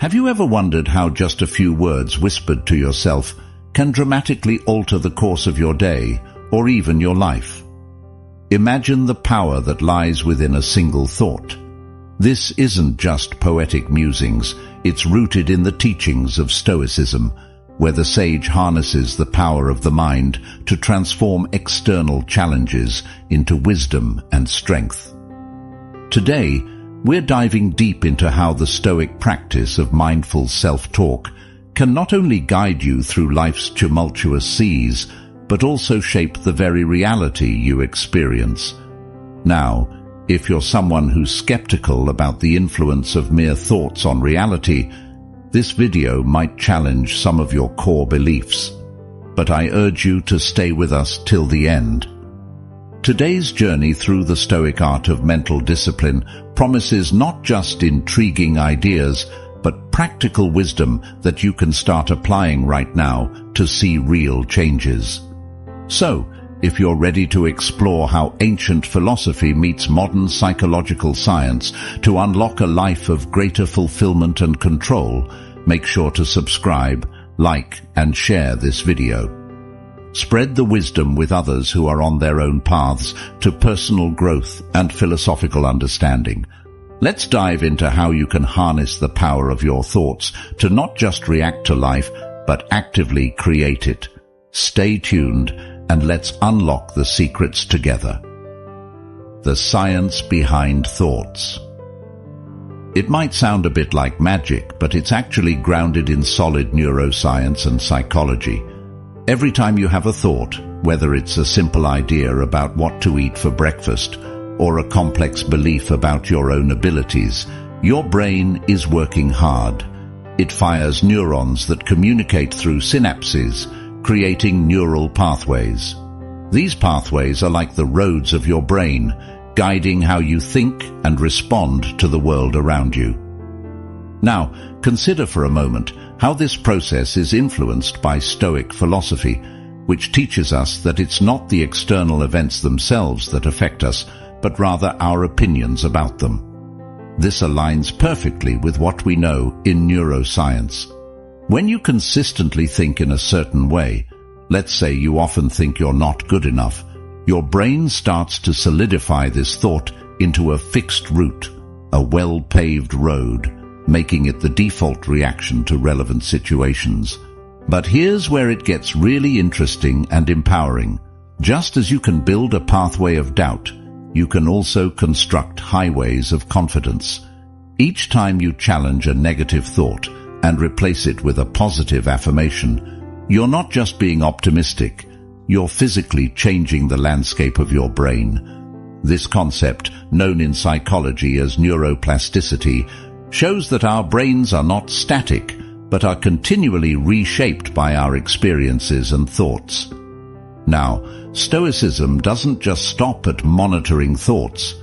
Have you ever wondered how just a few words whispered to yourself can dramatically alter the course of your day or even your life? Imagine the power that lies within a single thought. This isn't just poetic musings, it's rooted in the teachings of Stoicism, where the sage harnesses the power of the mind to transform external challenges into wisdom and strength. Today, we're diving deep into how the Stoic practice of mindful self-talk can not only guide you through life's tumultuous seas, but also shape the very reality you experience. Now, if you're someone who's skeptical about the influence of mere thoughts on reality, this video might challenge some of your core beliefs. But I urge you to stay with us till the end. Today's journey through the Stoic art of mental discipline promises not just intriguing ideas, but practical wisdom that you can start applying right now to see real changes. So, if you're ready to explore how ancient philosophy meets modern psychological science to unlock a life of greater fulfillment and control, make sure to subscribe, like, and share this video. Spread the wisdom with others who are on their own paths to personal growth and philosophical understanding. Let's dive into how you can harness the power of your thoughts to not just react to life, but actively create it. Stay tuned and let's unlock the secrets together. The science behind thoughts. It might sound a bit like magic, but it's actually grounded in solid neuroscience and psychology. Every time you have a thought, whether it's a simple idea about what to eat for breakfast or a complex belief about your own abilities, your brain is working hard. It fires neurons that communicate through synapses, creating neural pathways. These pathways are like the roads of your brain, guiding how you think and respond to the world around you. Now, consider for a moment how this process is influenced by Stoic philosophy, which teaches us that it's not the external events themselves that affect us, but rather our opinions about them. This aligns perfectly with what we know in neuroscience. When you consistently think in a certain way, let's say you often think you're not good enough, your brain starts to solidify this thought into a fixed route, a well-paved road, making it the default reaction to relevant situations. But here's where it gets really interesting and empowering. Just as you can build a pathway of doubt, you can also construct highways of confidence. Each time you challenge a negative thought and replace it with a positive affirmation, you're not just being optimistic, you're physically changing the landscape of your brain. This concept, known in psychology as neuroplasticity, shows that our brains are not static, but are continually reshaped by our experiences and thoughts. Now, Stoicism doesn't just stop at monitoring thoughts.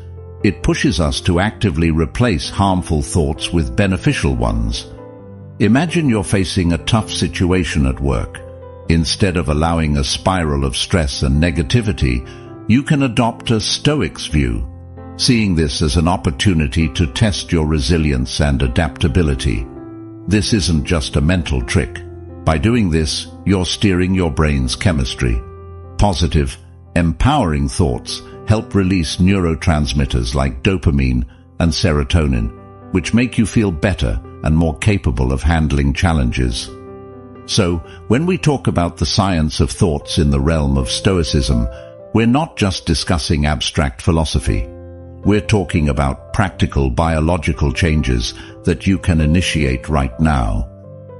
It pushes us to actively replace harmful thoughts with beneficial ones. Imagine you're facing a tough situation at work. Instead of allowing a spiral of stress and negativity, you can adopt a Stoic's view, seeing this as an opportunity to test your resilience and adaptability. This isn't just a mental trick. By doing this, you're steering your brain's chemistry. Positive, empowering thoughts help release neurotransmitters like dopamine and serotonin, which make you feel better and more capable of handling challenges. So, when we talk about the science of thoughts in the realm of Stoicism, we're not just discussing abstract philosophy. We're talking about practical biological changes that you can initiate right now.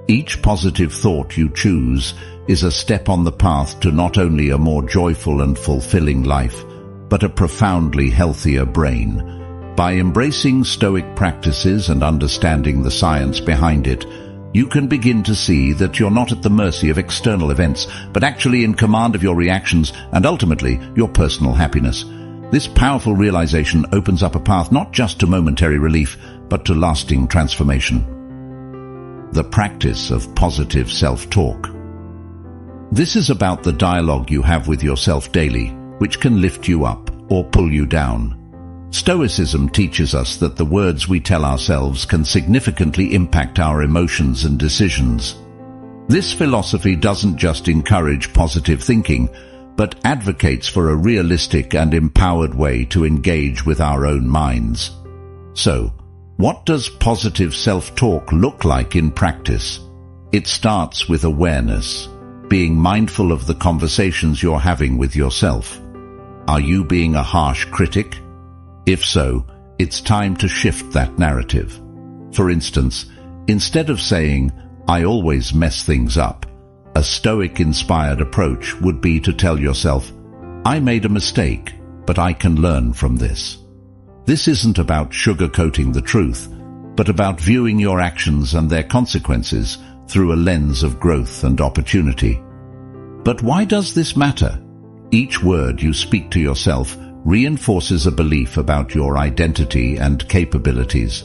Each positive thought you choose is a step on the path to not only a more joyful and fulfilling life, but a profoundly healthier brain. By embracing Stoic practices and understanding the science behind it, you can begin to see that you're not at the mercy of external events, but actually in command of your reactions and ultimately your personal happiness. This powerful realization opens up a path not just to momentary relief, but to lasting transformation. The practice of positive self-talk. This is about the dialogue you have with yourself daily, which can lift you up or pull you down. Stoicism teaches us that the words we tell ourselves can significantly impact our emotions and decisions. This philosophy doesn't just encourage positive thinking, but advocates for a realistic and empowered way to engage with our own minds. So, what does positive self-talk look like in practice? It starts with awareness, being mindful of the conversations you're having with yourself. Are you being a harsh critic? If so, it's time to shift that narrative. For instance, instead of saying, "I always mess things up," a Stoic-inspired approach would be to tell yourself, "I made a mistake, but I can learn from this." This isn't about sugarcoating the truth, but about viewing your actions and their consequences through a lens of growth and opportunity. But why does this matter? Each word you speak to yourself reinforces a belief about your identity and capabilities.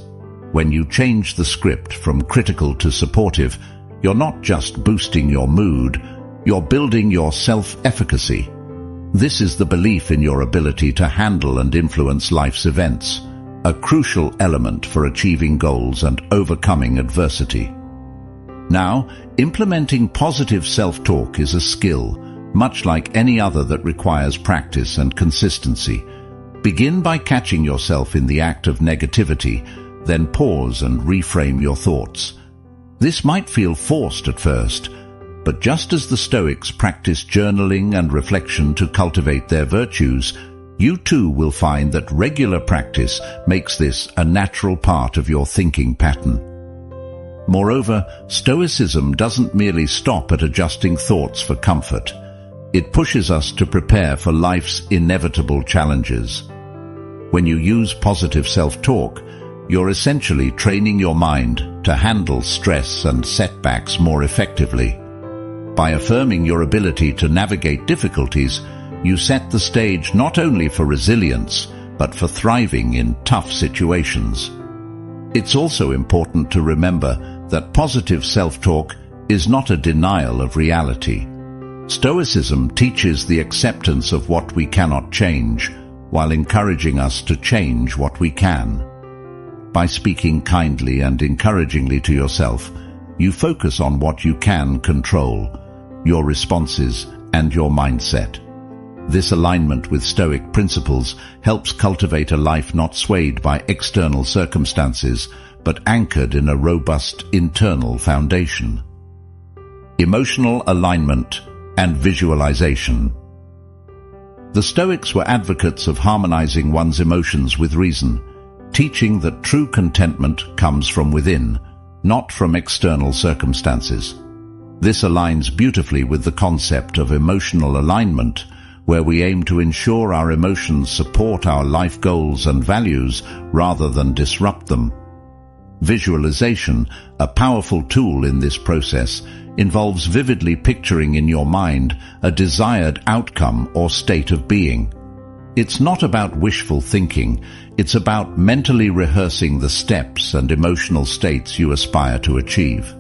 When you change the script from critical to supportive, you're not just boosting your mood, you're building your self-efficacy. This is the belief in your ability to handle and influence life's events, a crucial element for achieving goals and overcoming adversity. Now, implementing positive self-talk is a skill, much like any other that requires practice and consistency. Begin by catching yourself in the act of negativity, then pause and reframe your thoughts. This might feel forced at first, but just as the Stoics practiced journaling and reflection to cultivate their virtues, you too will find that regular practice makes this a natural part of your thinking pattern. Moreover, Stoicism doesn't merely stop at adjusting thoughts for comfort. It pushes us to prepare for life's inevitable challenges. When you use positive self-talk, you're essentially training your mind to handle stress and setbacks more effectively. By affirming your ability to navigate difficulties, you set the stage not only for resilience, but for thriving in tough situations. It's also important to remember that positive self-talk is not a denial of reality. Stoicism teaches the acceptance of what we cannot change, while encouraging us to change what we can. By speaking kindly and encouragingly to yourself, you focus on what you can control, your responses and your mindset. This alignment with Stoic principles helps cultivate a life not swayed by external circumstances, but anchored in a robust internal foundation. Emotional alignment and visualization. The Stoics were advocates of harmonizing one's emotions with reason, teaching that true contentment comes from within, not from external circumstances. This aligns beautifully with the concept of emotional alignment, where we aim to ensure our emotions support our life goals and values rather than disrupt them. Visualization, a powerful tool in this process, involves vividly picturing in your mind a desired outcome or state of being. It's not about wishful thinking, it's about mentally rehearsing the steps and emotional states you aspire to achieve.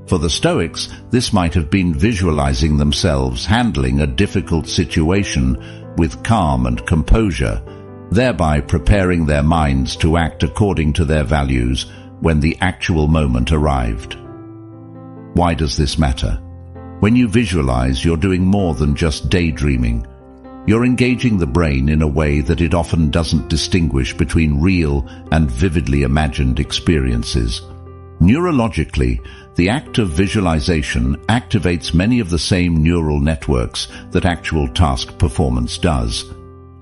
For the Stoics, this might have been visualizing themselves handling a difficult situation with calm and composure, thereby preparing their minds to act according to their values when the actual moment arrived. Why does this matter? When you visualize, you're doing more than just daydreaming. You're engaging the brain in a way that it often doesn't distinguish between real and vividly imagined experiences. Neurologically, the act of visualization activates many of the same neural networks that actual task performance does.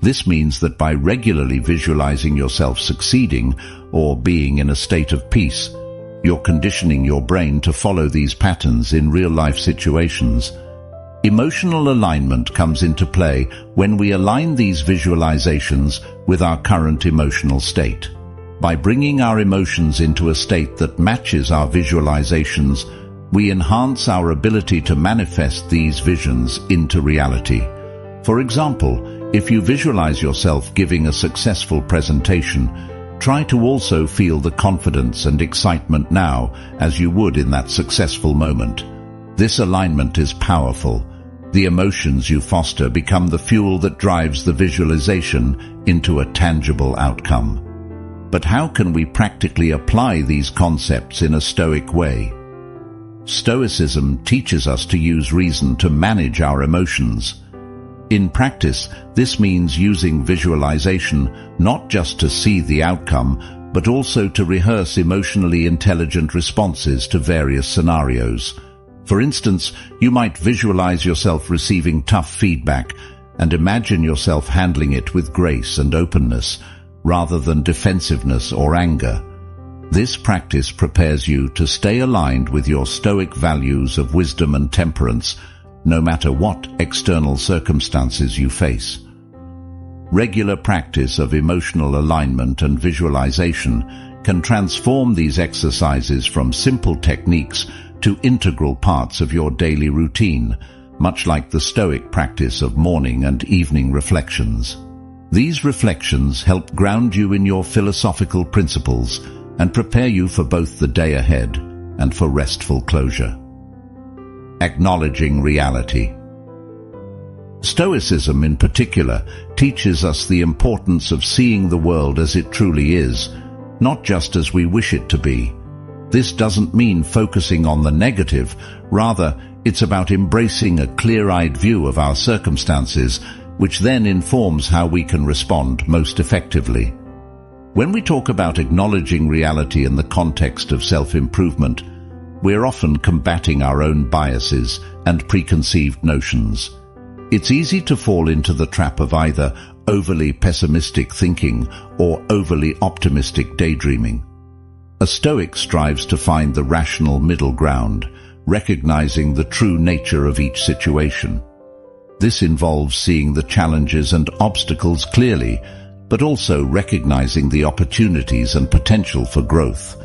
This means that by regularly visualizing yourself succeeding or being in a state of peace, you're conditioning your brain to follow these patterns in real-life situations. Emotional alignment comes into play when we align these visualizations with our current emotional state. By bringing our emotions into a state that matches our visualizations, we enhance our ability to manifest these visions into reality. For example, if you visualize yourself giving a successful presentation, try to also feel the confidence and excitement now as you would in that successful moment. This alignment is powerful. The emotions you foster become the fuel that drives the visualization into a tangible outcome. But how can we practically apply these concepts in a Stoic way? Stoicism teaches us to use reason to manage our emotions. In practice, this means using visualization not just to see the outcome, but also to rehearse emotionally intelligent responses to various scenarios. For instance, you might visualize yourself receiving tough feedback and imagine yourself handling it with grace and openness, rather than defensiveness or anger. This practice prepares you to stay aligned with your Stoic values of wisdom and temperance, no matter what external circumstances you face. Regular practice of emotional alignment and visualization can transform these exercises from simple techniques to integral parts of your daily routine, much like the Stoic practice of morning and evening reflections. These reflections help ground you in your philosophical principles and prepare you for both the day ahead and for restful closure. Acknowledging reality. Stoicism in particular teaches us the importance of seeing the world as it truly is, not just as we wish it to be. This doesn't mean focusing on the negative, rather it's about embracing a clear-eyed view of our circumstances, which then informs how we can respond most effectively. When we talk about acknowledging reality in the context of self-improvement, we're often combating our own biases and preconceived notions. It's easy to fall into the trap of either overly pessimistic thinking or overly optimistic daydreaming. A Stoic strives to find the rational middle ground, recognizing the true nature of each situation. This involves seeing the challenges and obstacles clearly, but also recognizing the opportunities and potential for growth.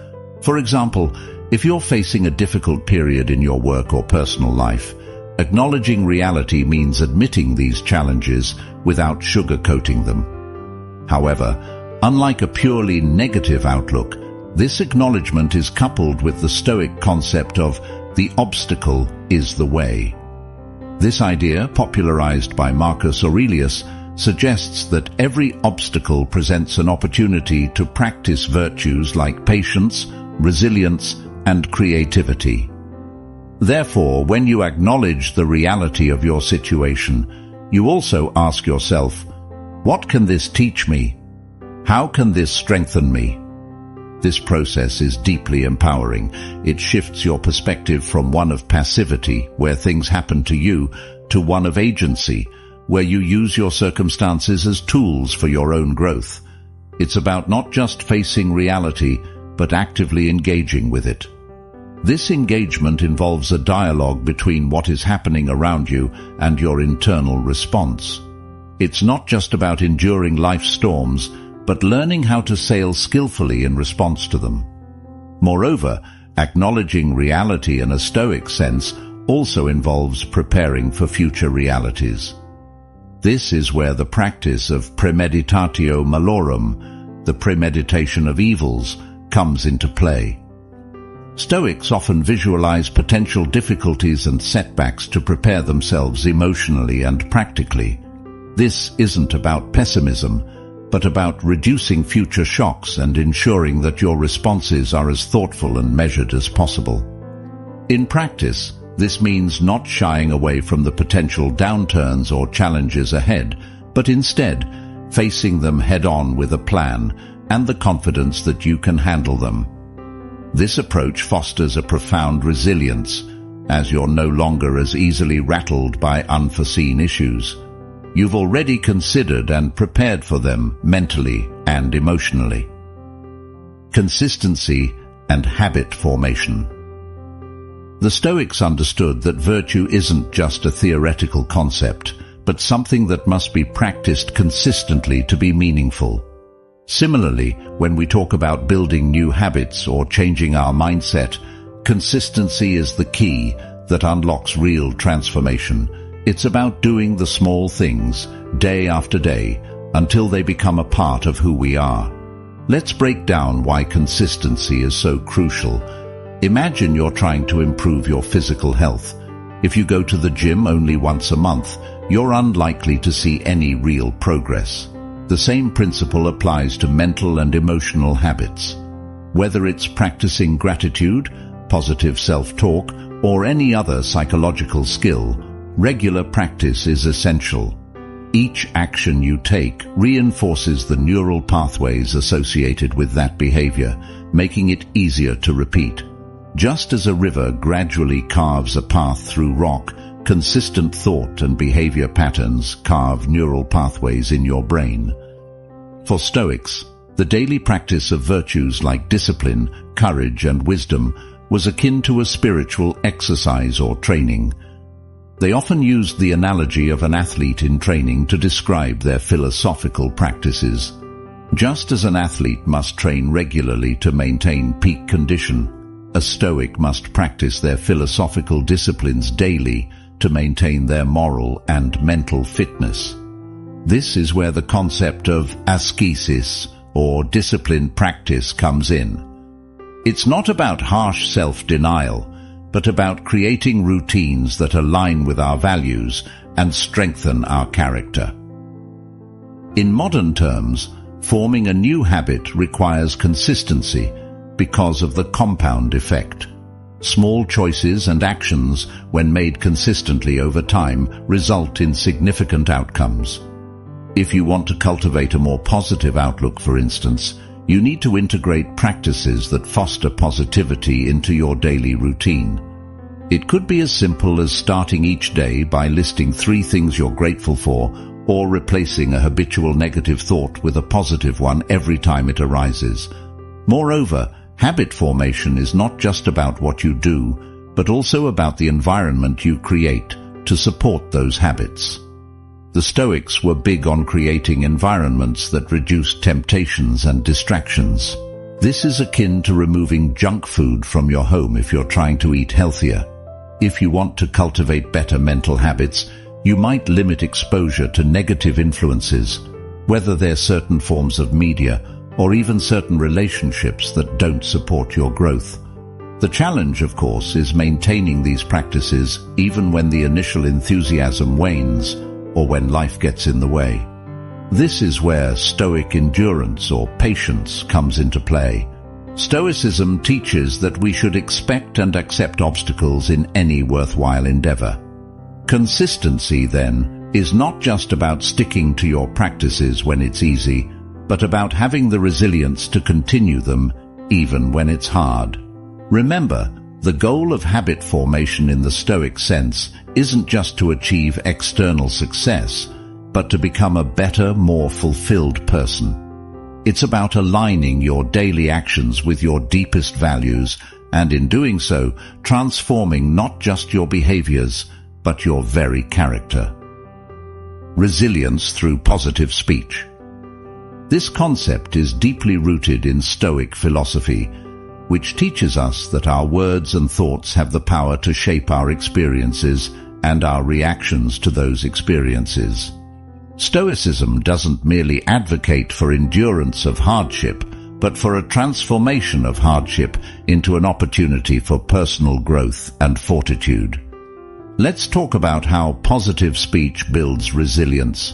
For example, if you're facing a difficult period in your work or personal life, acknowledging reality means admitting these challenges without sugarcoating them. However, unlike a purely negative outlook, this acknowledgement is coupled with the Stoic concept of the obstacle is the way. This idea, popularized by Marcus Aurelius, suggests that every obstacle presents an opportunity to practice virtues like patience, resilience, and creativity. Therefore, when you acknowledge the reality of your situation, you also ask yourself, what can this teach me? How can this strengthen me? This process is deeply empowering. It shifts your perspective from one of passivity, where things happen to you, to one of agency, where you use your circumstances as tools for your own growth. It's about not just facing reality, but actively engaging with it. This engagement involves a dialogue between what is happening around you and your internal response. It's not just about enduring life's storms, but learning how to sail skillfully in response to them. Moreover, acknowledging reality in a Stoic sense also involves preparing for future realities. This is where the practice of premeditatio malorum, the premeditation of evils, comes into play. Stoics often visualize potential difficulties and setbacks to prepare themselves emotionally and practically. This isn't about pessimism, but about reducing future shocks and ensuring that your responses are as thoughtful and measured as possible. In practice, this means not shying away from the potential downturns or challenges ahead, but instead facing them head-on with a plan and the confidence that you can handle them. This approach fosters a profound resilience, as you're no longer as easily rattled by unforeseen issues. You've already considered and prepared for them mentally and emotionally. Consistency and habit formation. The Stoics understood that virtue isn't just a theoretical concept, but something that must be practiced consistently to be meaningful. Similarly, when we talk about building new habits or changing our mindset, consistency is the key that unlocks real transformation. It's about doing the small things, day after day, until they become a part of who we are. Let's break down why consistency is so crucial. Imagine you're trying to improve your physical health. If you go to the gym only once a month, you're unlikely to see any real progress. The same principle applies to mental and emotional habits. Whether it's practicing gratitude, positive self-talk, or any other psychological skill, regular practice is essential. Each action you take reinforces the neural pathways associated with that behavior, making it easier to repeat. Just as a river gradually carves a path through rock, consistent thought and behavior patterns carve neural pathways in your brain. For Stoics, the daily practice of virtues like discipline, courage, and wisdom was akin to a spiritual exercise or training. They often used the analogy of an athlete in training to describe their philosophical practices. Just as an athlete must train regularly to maintain peak condition, a Stoic must practice their philosophical disciplines daily to maintain their moral and mental fitness. This is where the concept of ascesis, or disciplined practice, comes in. It's not about harsh self-denial, but about creating routines that align with our values and strengthen our character. In modern terms, forming a new habit requires consistency because of the compound effect. Small choices and actions, when made consistently over time, result in significant outcomes. If you want to cultivate a more positive outlook, for instance, you need to integrate practices that foster positivity into your daily routine. It could be as simple as starting each day by listing 3 things you're grateful for, or replacing a habitual negative thought with a positive one every time it arises. Moreover, habit formation is not just about what you do, but also about the environment you create to support those habits. The Stoics were big on creating environments that reduced temptations and distractions. This is akin to removing junk food from your home if you're trying to eat healthier. If you want to cultivate better mental habits, you might limit exposure to negative influences, whether they're certain forms of media or even certain relationships that don't support your growth. The challenge, of course, is maintaining these practices even when the initial enthusiasm wanes or when life gets in the way. This is where Stoic endurance or patience comes into play. Stoicism teaches that we should expect and accept obstacles in any worthwhile endeavor. Consistency, then, is not just about sticking to your practices when it's easy, but about having the resilience to continue them even when it's hard. Remember, the goal of habit formation in the Stoic sense isn't just to achieve external success, but to become a better, more fulfilled person. It's about aligning your daily actions with your deepest values, and in doing so, transforming not just your behaviors, but your very character. Resilience through positive speech. This concept is deeply rooted in Stoic philosophy, which teaches us that our words and thoughts have the power to shape our experiences and our reactions to those experiences. Stoicism doesn't merely advocate for endurance of hardship, but for a transformation of hardship into an opportunity for personal growth and fortitude. Let's talk about how positive speech builds resilience.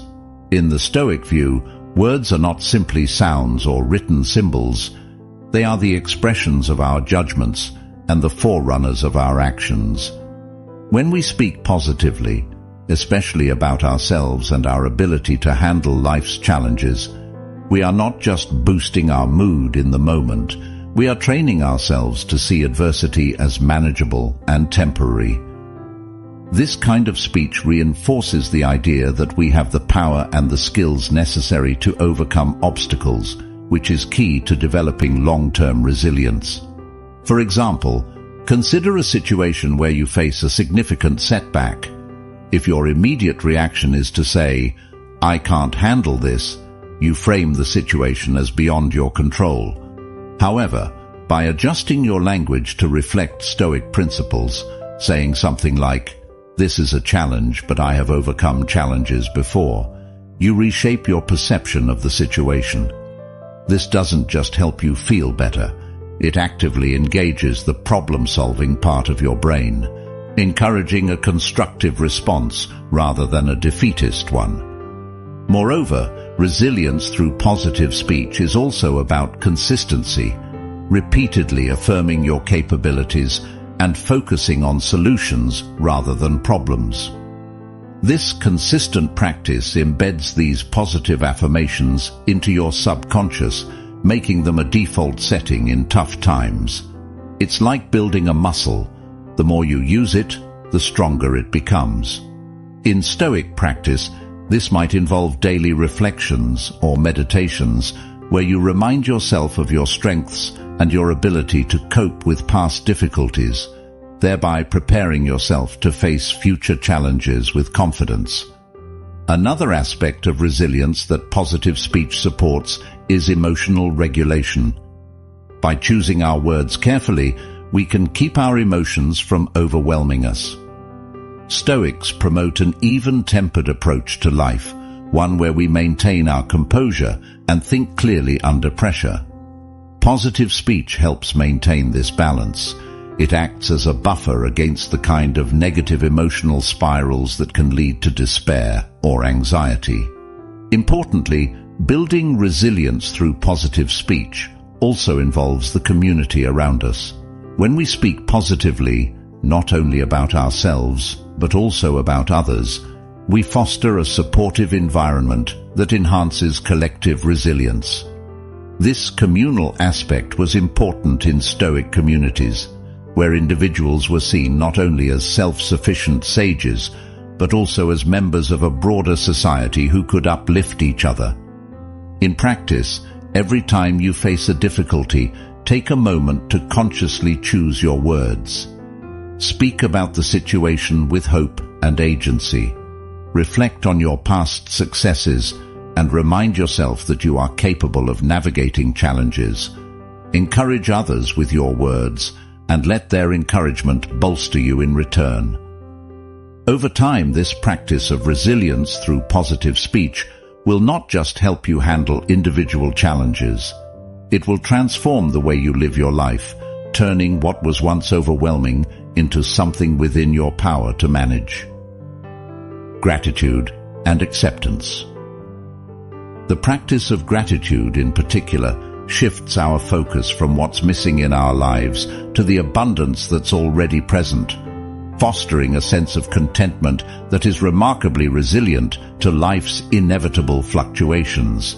In the Stoic view, words are not simply sounds or written symbols. They are the expressions of our judgments and the forerunners of our actions. When we speak positively, especially about ourselves and our ability to handle life's challenges, we are not just boosting our mood in the moment, we are training ourselves to see adversity as manageable and temporary. This kind of speech reinforces the idea that we have the power and the skills necessary to overcome obstacles, which is key to developing long-term resilience. For example, consider a situation where you face a significant setback. If your immediate reaction is to say, "I can't handle this," you frame the situation as beyond your control. However, by adjusting your language to reflect Stoic principles, saying something like, "This is a challenge, but I have overcome challenges before," you reshape your perception of the situation. This doesn't just help you feel better, it actively engages the problem-solving part of your brain, encouraging a constructive response rather than a defeatist one. Moreover, resilience through positive speech is also about consistency, repeatedly affirming your capabilities and focusing on solutions rather than problems. This consistent practice embeds these positive affirmations into your subconscious, making them a default setting in tough times. It's like building a muscle. The more you use it, the stronger it becomes. In Stoic practice, this might involve daily reflections or meditations where you remind yourself of your strengths and your ability to cope with past difficulties, thereby preparing yourself to face future challenges with confidence. Another aspect of resilience that positive speech supports is emotional regulation. By choosing our words carefully, we can keep our emotions from overwhelming us. Stoics promote an even-tempered approach to life, one where we maintain our composure and think clearly under pressure. Positive speech helps maintain this balance. It acts as a buffer against the kind of negative emotional spirals that can lead to despair or anxiety. Importantly, building resilience through positive speech also involves the community around us. When we speak positively, not only about ourselves, but also about others, we foster a supportive environment that enhances collective resilience. This communal aspect was important in Stoic communities, where individuals were seen not only as self-sufficient sages, but also as members of a broader society who could uplift each other. In practice, every time you face a difficulty, take a moment to consciously choose your words. Speak about the situation with hope and agency. Reflect on your past successes and remind yourself that you are capable of navigating challenges. Encourage others with your words and let their encouragement bolster you in return. Over time, this practice of resilience through positive speech will not just help you handle individual challenges. It will transform the way you live your life, turning what was once overwhelming into something within your power to manage. Gratitude and acceptance. The practice of gratitude in particular shifts our focus from what's missing in our lives to the abundance that's already present, fostering a sense of contentment that is remarkably resilient to life's inevitable fluctuations.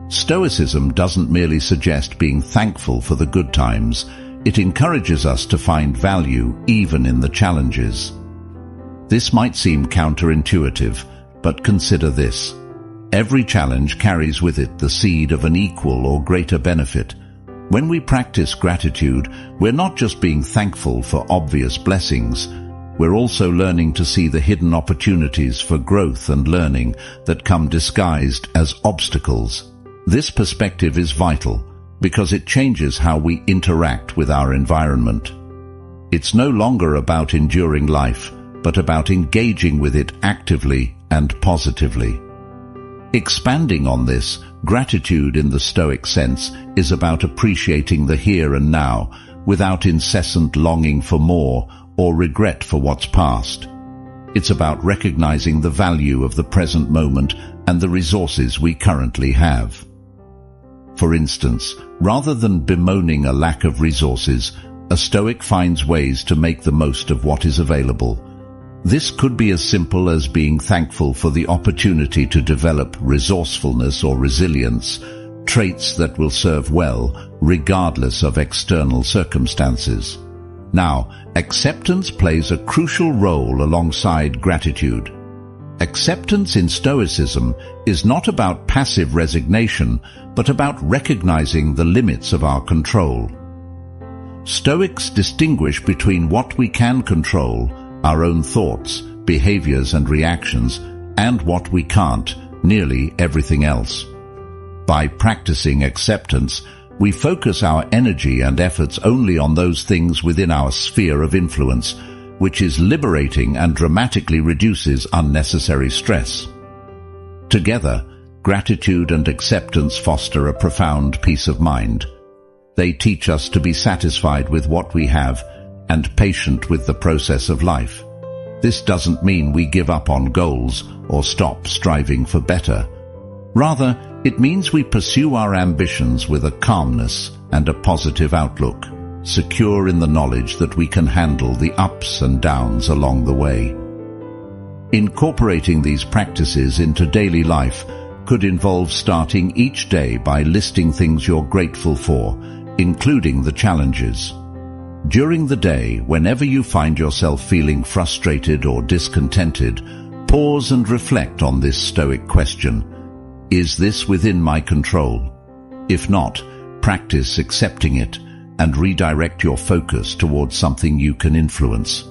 Stoicism doesn't merely suggest being thankful for the good times, it encourages us to find value even in the challenges. This might seem counterintuitive, but consider this. Every challenge carries with it the seed of an equal or greater benefit. When we practice gratitude, we're not just being thankful for obvious blessings, we're also learning to see the hidden opportunities for growth and learning that come disguised as obstacles. This perspective is vital because it changes how we interact with our environment. It's no longer about enduring life, but about engaging with it actively and positively. Expanding on this, gratitude in the Stoic sense is about appreciating the here and now without incessant longing for more or regret for what's past. It's about recognizing the value of the present moment and the resources we currently have. For instance, rather than bemoaning a lack of resources, a Stoic finds ways to make the most of what is available. This could be as simple as being thankful for the opportunity to develop resourcefulness or resilience, traits that will serve well regardless of external circumstances. Now, acceptance plays a crucial role alongside gratitude. Acceptance in Stoicism is not about passive resignation, but about recognizing the limits of our control. Stoics distinguish between what we can control, our own thoughts, behaviors and reactions, and what we can't, nearly everything else. By practicing acceptance, we focus our energy and efforts only on those things within our sphere of influence, which is liberating and dramatically reduces unnecessary stress. Together, gratitude and acceptance foster a profound peace of mind. They teach us to be satisfied with what we have and patient with the process of life. This doesn't mean we give up on goals or stop striving for better. Rather, it means we pursue our ambitions with a calmness and a positive outlook, secure in the knowledge that we can handle the ups and downs along the way. Incorporating these practices into daily life could involve starting each day by listing things you're grateful for, including the challenges. During the day, whenever you find yourself feeling frustrated or discontented, pause and reflect on this Stoic question: is this within my control? If not, practice accepting it and redirect your focus towards something you can influence.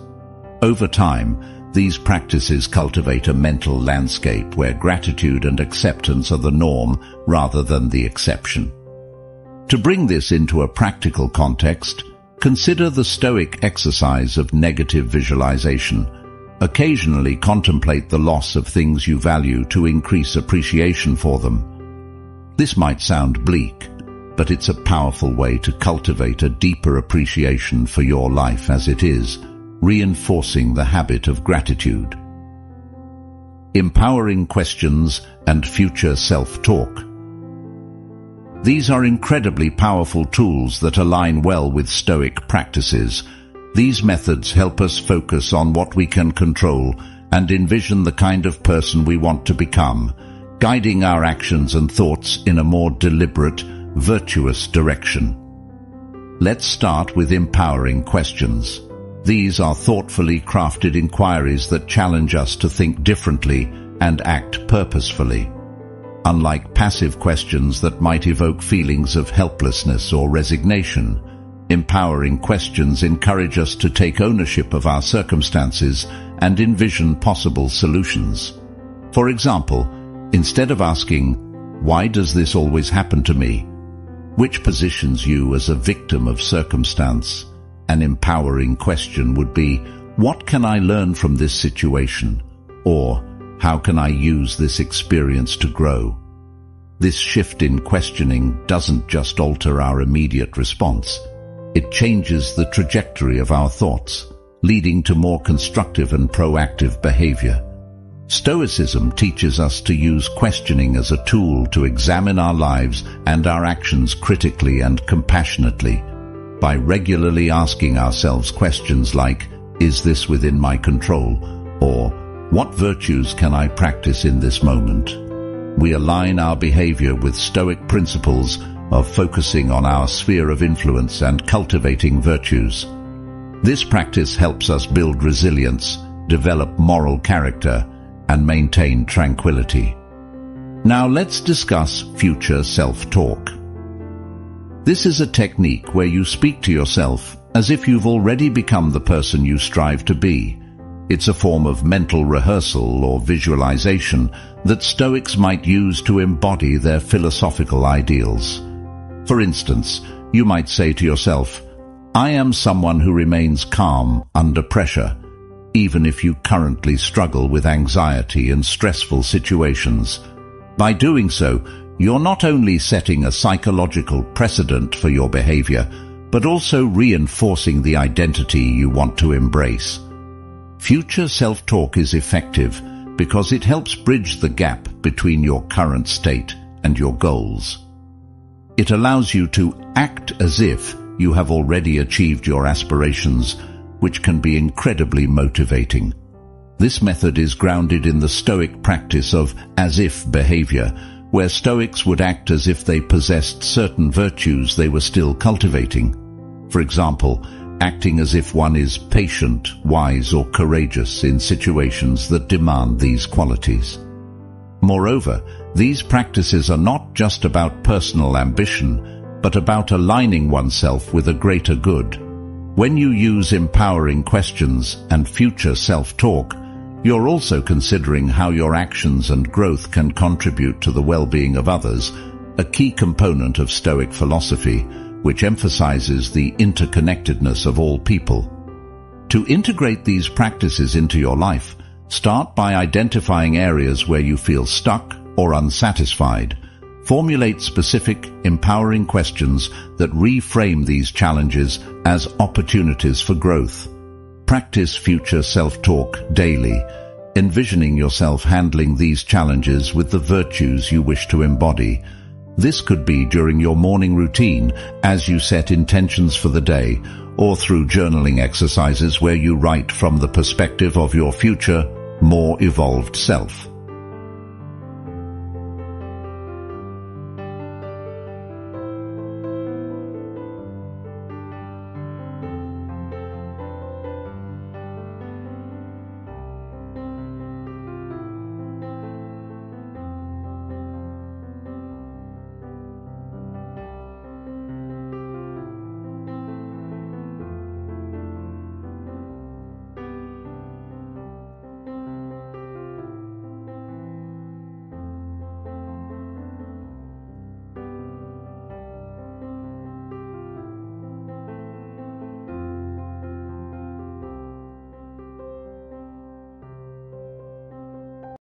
Over time, these practices cultivate a mental landscape where gratitude and acceptance are the norm rather than the exception. To bring this into a practical context, consider the Stoic exercise of negative visualization. Occasionally contemplate the loss of things you value to increase appreciation for them. This might sound bleak, but it's a powerful way to cultivate a deeper appreciation for your life as it is, reinforcing the habit of gratitude. Empowering questions and future self-talk. These are incredibly powerful tools that align well with Stoic practices. These methods help us focus on what we can control and envision the kind of person we want to become, guiding our actions and thoughts in a more deliberate, virtuous direction. Let's start with empowering questions. These are thoughtfully crafted inquiries that challenge us to think differently and act purposefully. Unlike passive questions that might evoke feelings of helplessness or resignation, empowering questions encourage us to take ownership of our circumstances and envision possible solutions. For example, instead of asking, "Why does this always happen to me?" which positions you as a victim of circumstance, an empowering question would be, "What can I learn from this situation?" or "How can I use this experience to grow?" This shift in questioning doesn't just alter our immediate response. It changes the trajectory of our thoughts, leading to more constructive and proactive behavior. Stoicism teaches us to use questioning as a tool to examine our lives and our actions critically and compassionately. By regularly asking ourselves questions like, "Is this within my control?" or "What virtues can I practice in this moment?" we align our behavior with Stoic principles of focusing on our sphere of influence and cultivating virtues. This practice helps us build resilience, develop moral character, and maintain tranquility. Now let's discuss future self-talk. This is a technique where you speak to yourself as if you've already become the person you strive to be. It's a form of mental rehearsal or visualization that Stoics might use to embody their philosophical ideals. For instance, you might say to yourself, "I am someone who remains calm under pressure, even if you currently struggle with anxiety and stressful situations." By doing so, you're not only setting a psychological precedent for your behavior, but also reinforcing the identity you want to embrace. Future self-talk is effective because it helps bridge the gap between your current state and your goals. It allows you to act as if you have already achieved your aspirations, which can be incredibly motivating. This method is grounded in the Stoic practice of as-if behavior, where Stoics would act as if they possessed certain virtues they were still cultivating. For example, acting as if one is patient, wise, or courageous in situations that demand these qualities. Moreover, these practices are not just about personal ambition, but about aligning oneself with a greater good. When you use empowering questions and future self-talk, you're also considering how your actions and growth can contribute to the well-being of others, a key component of Stoic philosophy, which emphasizes the interconnectedness of all people. To integrate these practices into your life, start by identifying areas where you feel stuck or unsatisfied. Formulate specific, empowering questions that reframe these challenges as opportunities for growth. Practice future self-talk daily, envisioning yourself handling these challenges with the virtues you wish to embody. This could be during your morning routine as you set intentions for the day, or through journaling exercises where you write from the perspective of your future, more evolved self.